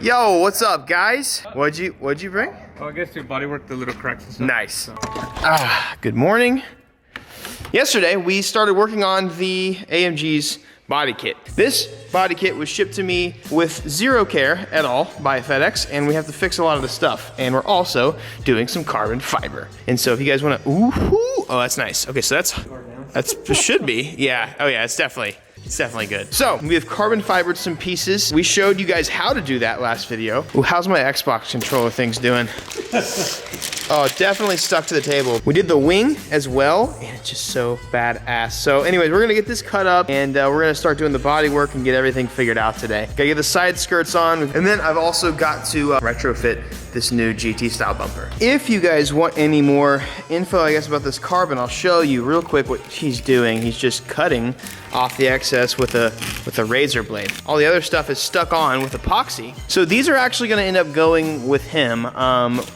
Yo, what's up, guys? What'd you bring? Oh, I guess you bodywork the little cracks and stuff. Nice. So. Good morning. Yesterday, we started working on the AMG's body kit. This body kit was shipped to me with zero care at all by FedEx, and we have to fix a lot of the stuff. And we're also doing some carbon fiber. And so if you guys wanna, oh, that's nice. Okay, so it should be, yeah. Oh yeah, it's definitely good. So we have carbon fibered some pieces. We showed you guys how to do that last video. Ooh, how's my Xbox controller things doing? Oh, it definitely stuck to the table. We did the wing as well, and it's just so badass. So anyways, we're gonna get this cut up, and we're gonna start doing the body work and get everything figured out today. Gotta get the side skirts on, and then I've also got to retrofit this new GT style bumper. If you guys want any more info, I guess, about this carbon, I'll show you real quick what he's doing. He's just cutting off the excess with a razor blade. All the other stuff is stuck on with epoxy. So these are actually gonna end up going with him.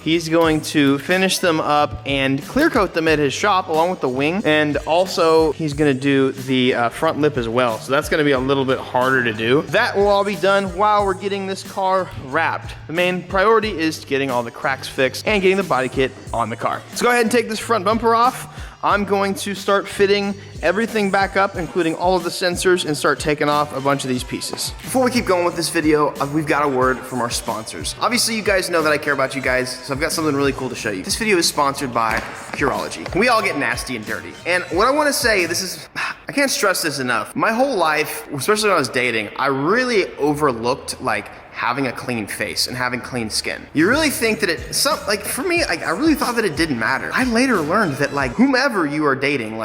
He's going to finish them up and clear coat them at his shop along with the wing. And also he's gonna do the front lip as well. So that's gonna be a little bit harder to do. That will all be done while we're getting this car wrapped. The main priority is getting all the cracks fixed and getting the body kit on the car. Let's go ahead and take this front bumper off. I'm going to start fitting everything back up, including all of the sensors, and start taking off a bunch of these pieces. Before we keep going with this video, we've got a word from our sponsors. Obviously, you guys know that I care about you guys, so I've got something really cool to show you. This video is sponsored by Curology. We all get nasty and dirty. And what I wanna say, I can't stress this enough. My whole life, especially when I was dating, I really overlooked having a clean face and having clean skin. You really think that for me, I really thought that it didn't matter. I later learned that whomever you are dating,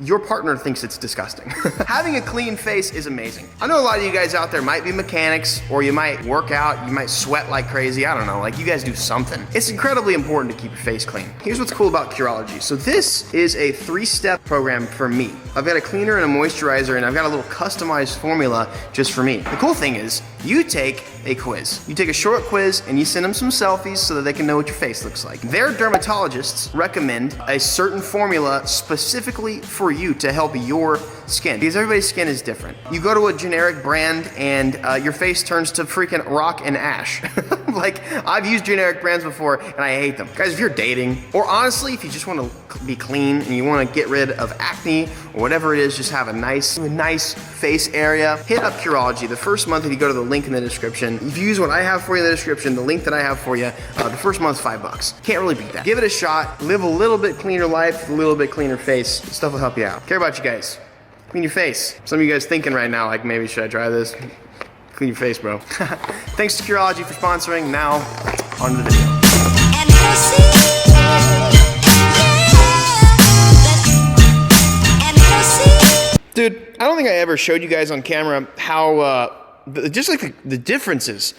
your partner thinks it's disgusting. Having a clean face is amazing. I know a lot of you guys out there might be mechanics, or you might work out, you might sweat like crazy, I don't know, you guys do something. It's incredibly important to keep your face clean. Here's what's cool about Curology. So this is a 3-step program for me. I've got a cleaner and a moisturizer, and I've got a little customized formula just for me. The cool thing is, you take a quiz. You take a short quiz and you send them some selfies so that they can know what your face looks like. Their dermatologists recommend a certain formula specifically for you to help your skin, because everybody's skin is different. You go to a generic brand and your face turns to freaking rock and ash. I've used generic brands before and I hate them. Guys, if you're dating, or honestly, if you just want to be clean and you want to get rid of acne or whatever it is, just have a nice face area, hit up Curology. The first month, if you go to the link in the description, if you use what I have for you in the description, the link that I have for you, the first month's $5. Can't really beat that. Give it a shot, live a little bit cleaner life, a little bit cleaner face. This stuff will help you out. Care about you guys. Clean your face. Some of you guys thinking right now, maybe should I try this? Clean your face, bro. Thanks to Curology for sponsoring. Now, on to the video. Dude, I don't think I ever showed you guys on camera how, the differences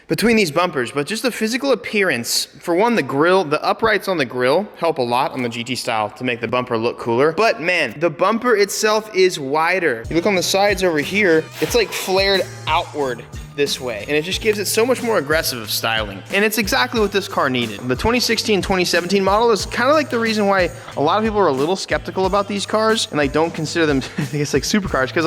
between these bumpers, but just the physical appearance. For one, the grill, the uprights on the grill help a lot on the GT style to make the bumper look cooler. But man, the bumper itself is wider. You look on the sides over here, it's flared outward this way, and it just gives it so much more aggressive of styling. And it's exactly what this car needed. The 2016-2017 model is kind of the reason why a lot of people are a little skeptical about these cars and don't consider them, I guess, supercars, because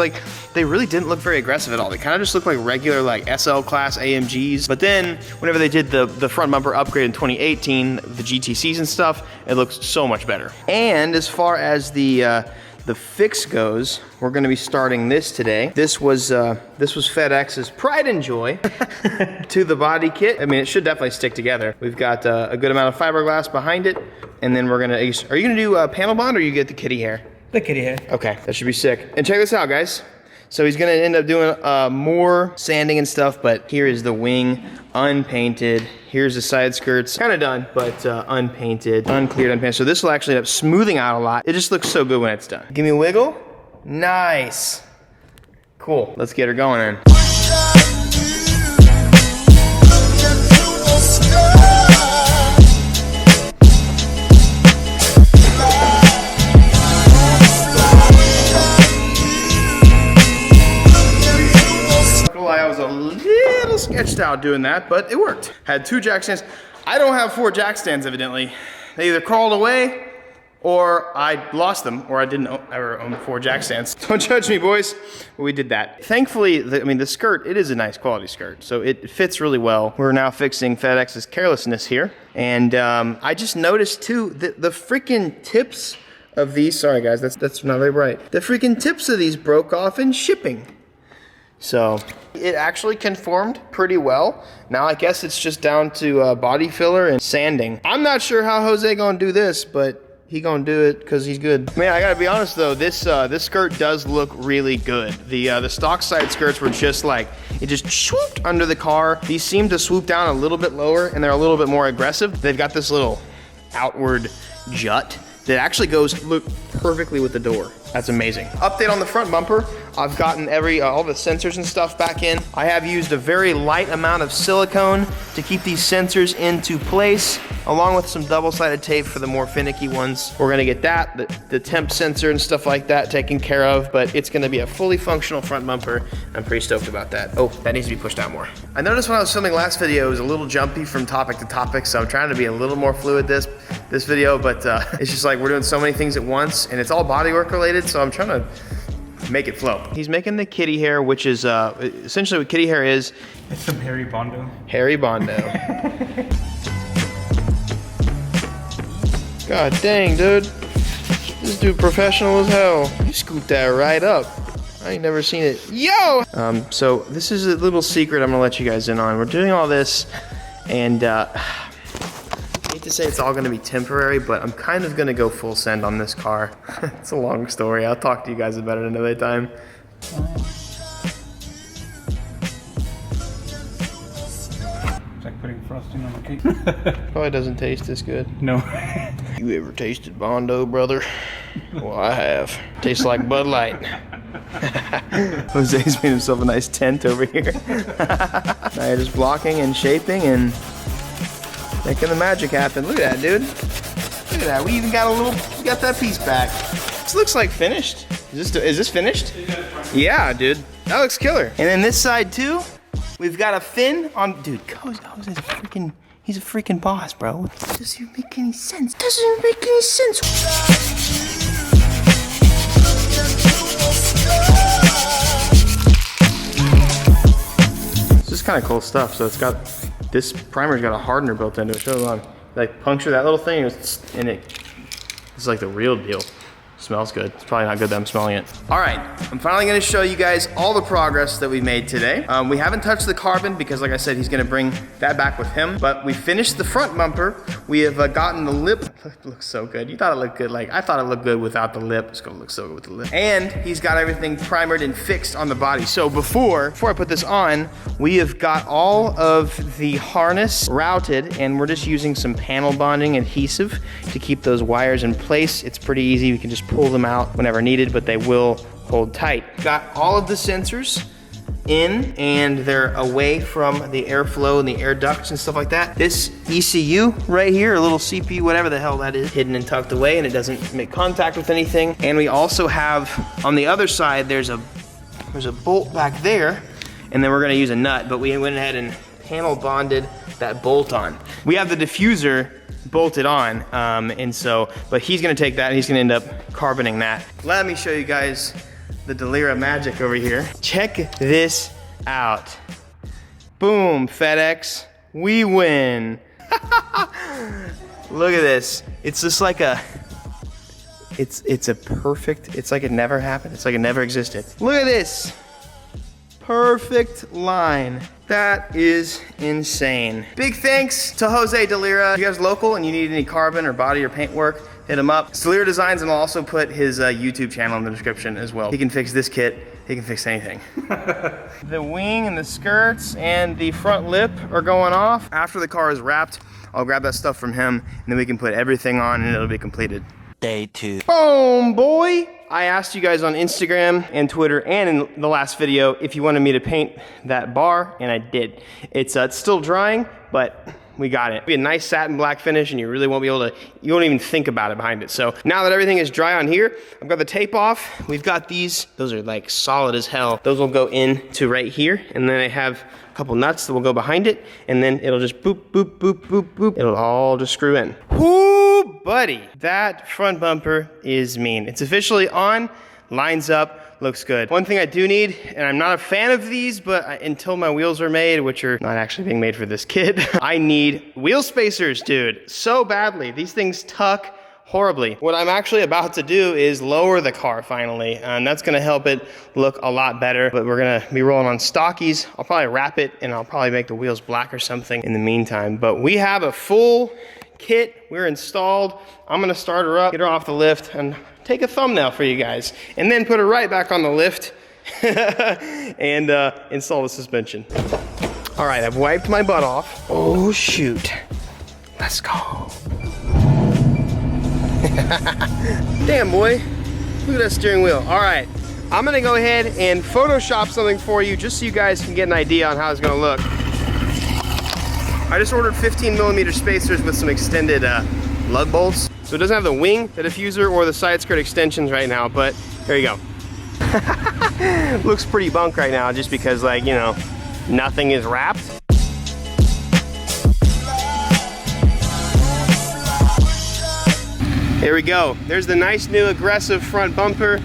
they really didn't look very aggressive at all. They kind of just look like regular SL class AMGs. But then whenever they did the front bumper upgrade in 2018, the GTCs and stuff, it looks so much better. And as far as the fix goes, we're gonna be starting this today. This was FedEx's pride and joy to the body kit. I mean, it should definitely stick together. We've got a good amount of fiberglass behind it, and then we're gonna, are you gonna do panel bond, or you get the kitty hair? The kitty hair. Okay, that should be sick. And check this out, guys. So he's gonna end up doing more sanding and stuff, but here is the wing, unpainted. Here's the side skirts, kind of done, but unpainted, uncleared, unpainted. So this will actually end up smoothing out a lot. It just looks so good when it's done. Give me a wiggle. Nice. Cool, let's get her going then. I was a little sketched out doing that, but it worked. Had 2 jack stands. I don't have 4 jack stands, evidently. They either crawled away or I lost them, or I didn't ever own 4 jack stands. Don't judge me, boys. But we did that. Thankfully, the skirt, it is a nice quality skirt, so it fits really well. We're now fixing FedEx's carelessness here. And I just noticed too, that the freaking tips of these, sorry guys, that's not very bright. The freaking tips of these broke off in shipping. So it actually conformed pretty well. Now I guess it's just down to body filler and sanding. I'm not sure how Jose gonna do this, but he gonna do it because he's good. Man, I gotta be honest though, this skirt does look really good. The stock side skirts were just like, it just swooped under the car. These seem to swoop down a little bit lower and they're a little bit more aggressive. They've got this little outward jut that actually goes perfectly with the door. That's amazing. Update on the front bumper. I've gotten all the sensors and stuff back in. I have used a very light amount of silicone to keep these sensors into place, along with some double-sided tape for the more finicky ones. We're gonna get that, the temp sensor and stuff like that taken care of, but it's gonna be a fully functional front bumper. I'm pretty stoked about that. Oh, that needs to be pushed out more. I noticed when I was filming last video, it was a little jumpy from topic to topic, so I'm trying to be a little more fluid this video, but it's just like we're doing so many things at once, and it's all bodywork related, so I'm trying to make it flow. He's making the kitty hair, which is essentially what kitty hair is. It's some hairy Bondo. Hairy Bondo. God dang, dude. This dude professional as hell. You scoot that right up. I ain't never seen it. Yo! So this is a little secret I'm gonna let you guys in on. We're doing all this, and I hate to say it's all gonna be temporary, but I'm kind of gonna go full send on this car. It's a long story. I'll talk to you guys about it another time. It's like putting frosting on a cake. Probably doesn't taste this good. No. You ever tasted Bondo, brother? Well, I have. Tastes like Bud Light. Jose's made himself a nice tent over here. Now you're just blocking and shaping and making the magic happen. Look at that, dude. Look at that. We even got we got that piece back. This looks like finished. Is this finished? Yeah, dude. That looks killer. And then this side too, we've got a fin on, dude, he's a freaking boss, bro. It doesn't make any sense. Doesn't make any sense. This is kind of cool stuff. So this primer's got a hardener built into it. Show them on. Like puncture that little thing and it's like the real deal. Smells good. It's probably not good that I'm smelling it. All right, I'm finally gonna show you guys all the progress that we made today. We haven't touched the carbon because like I said, he's gonna bring that back with him, but we finished the front bumper. We have gotten the lip. It looks so good. You thought it looked good. Like I thought it looked good without the lip. It's gonna look so good with the lip. And he's got everything primered and fixed on the body. So before I put this on, we have got all of the harness routed and we're just using some panel bonding adhesive to keep those wires in place. It's pretty easy. We can just pull them out whenever needed, but they will hold tight. Got all of the sensors in and they're away from the airflow and the air ducts and stuff like that. This ECU right here, a little CPU, whatever the hell that is, hidden and tucked away and it doesn't make contact with anything. And we also have, on the other side, there's a bolt back there and then we're gonna use a nut, but we went ahead and panel bonded that bolt on. We have the diffuser bolted on, but he's gonna take that and he's gonna end up carboning that. Let me show you guys the Delira magic over here. Check this out. Boom, FedEx, we win. Look at this. It's just like it's a perfect, it's like it never happened. It's like it never existed. Look at this. Perfect line. That is insane. Big thanks to Jose Delira. If you guys are local and you need any carbon or body or paint work, hit him up. It's Delira Designs, and I'll also put his YouTube channel in the description as well. He can fix this kit. He can fix anything. The wing and the skirts and the front lip are going off. After the car is wrapped, I'll grab that stuff from him and then we can put everything on and it'll be completed. Day 2. Boom, boy! I asked you guys on Instagram and Twitter and in the last video if you wanted me to paint that bar, and I did. It's still drying, but we got it. It'll be a nice satin black finish and you really won't be able to, you won't even think about it behind it. So now that everything is dry on here, I've got the tape off. We've got these, those are like solid as hell. Those will go into right here, and then I have a couple nuts that will go behind it, and then it'll just boop, boop, boop, boop, boop. It'll all just screw in. Whoo! buddy. That front bumper is mean. It's officially on, lines up, looks good. One thing I do need, and I'm not a fan of these, but until my wheels are made, which are not actually being made for this kit, I need wheel spacers, dude, so badly. These things tuck horribly. What I'm actually about to do is lower the car finally, and that's gonna help it look a lot better, but we're gonna be rolling on stockies. I'll probably wrap it, and I'll probably make the wheels black or something in the meantime, but we have a full kit. We're installed. I'm gonna start her up, get her off the lift, and take a thumbnail for you guys, and then put her right back on the lift and install the suspension. All right, I've wiped my butt off. Oh shoot, let's go. Damn boy, look at that steering wheel. All right, I'm gonna go ahead and Photoshop something for you just so you guys can get an idea on how it's gonna look. I just ordered 15mm spacers with some extended lug bolts. So it doesn't have the wing, the diffuser, or the side skirt extensions right now, but there you go. Looks pretty bunk right now just because, like, you know, nothing is wrapped. There we go. There's the nice new aggressive front bumper.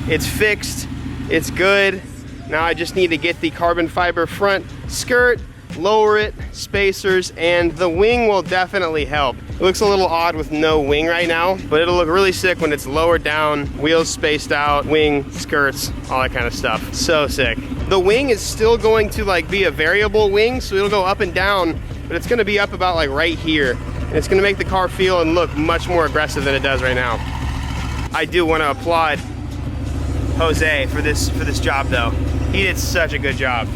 It's fixed, it's good. Now I just need to get the carbon fiber front skirt, lower it, spacers, and the wing will definitely help. It looks a little odd with no wing right now, but it'll look really sick when it's lowered down, wheels spaced out, wing, skirts, all that kind of stuff. So sick. The wing is still going to like be a variable wing, so it'll go up and down, but it's gonna be up about like right here. And it's gonna make the car feel and look much more aggressive than it does right now. I do wanna applaud Jose for this job though. He did such a good job.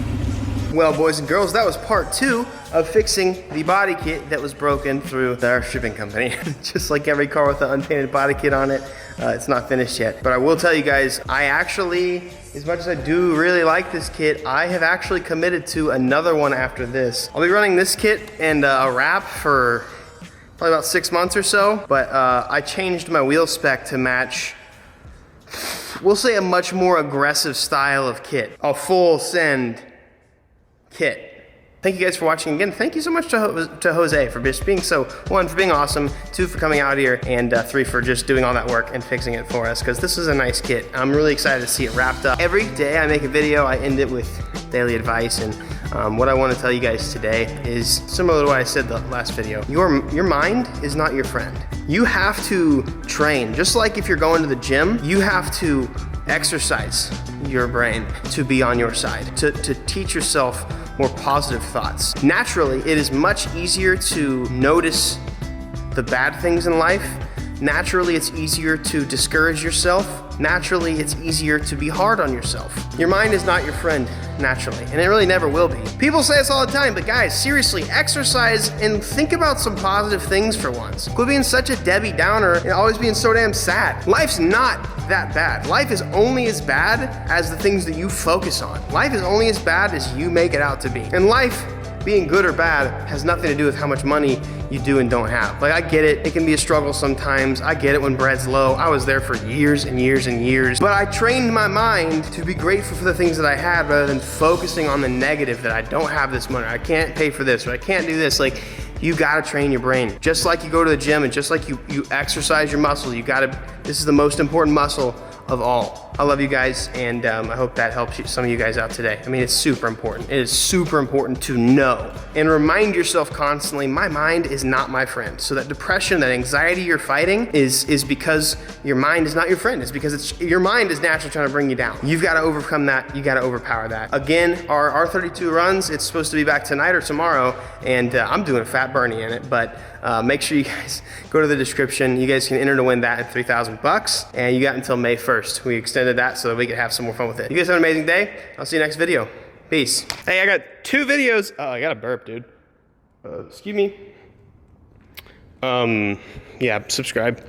Well, boys and girls, that was part 2 of fixing the body kit that was broken through our shipping company. Just like every car with an unpainted body kit on it, it's not finished yet. But I will tell you guys, I actually, as much as I do really like this kit, I have actually committed to another one after this. I'll be running this kit and a wrap for probably about 6 months or so, but I changed my wheel spec to match, we'll say, a much more aggressive style of kit. A full send kit. Thank you guys for watching again. Thank you so much to Jose for just being so, 1, for being awesome, 2, for coming out here, and 3, for just doing all that work and fixing it for us, because this is a nice kit. I'm really excited to see it wrapped up. Every day I make a video, I end it with daily advice, and what I want to tell you guys today is similar to what I said the last video. Your mind is not your friend. You have to train. Just like if you're going to the gym, you have to exercise your brain to be on your side, to teach yourself more positive thoughts. Naturally, it is much easier to notice the bad things in life. Naturally, it's easier to discourage yourself. Naturally, it's easier to be hard on yourself. Your mind is not your friend, naturally, and it really never will be. People say this all the time, but guys, seriously, exercise and think about some positive things for once. Quit being such a Debbie Downer and always being so damn sad. Life's not that bad. Life is only as bad as the things that you focus on. Life is only as bad as you make it out to be. And life, being good or bad, has nothing to do with how much money you do and don't have. Like, I get it, it can be a struggle sometimes. I get it when bread's low. I was there for years and years and years. But I trained my mind to be grateful for the things that I had rather than focusing on the negative, that I don't have this money, I can't pay for this, or I can't do this. Like, you gotta train your brain. Just like you go to the gym and just like you exercise your muscles, this is the most important muscle of all. I love you guys, and I hope that helps some of you guys out today. I mean, it's super important. It is super important to know and remind yourself constantly, my mind is not my friend. So that depression, that anxiety you're fighting is because your mind is not your friend. It's because your mind is naturally trying to bring you down. You've got to overcome that. You got to overpower that. Again, our R32 runs, it's supposed to be back tonight or tomorrow, and I'm doing a fat Bernie in it, but make sure you guys go to the description. You guys can enter to win that at $3,000, and you got until May 1st. We extended that so that we could have some more fun with it. You guys have an amazing day. I'll see you next video. Peace. Hey, I got 2 videos. Oh, I got a burp, dude. Excuse me. Yeah, subscribe.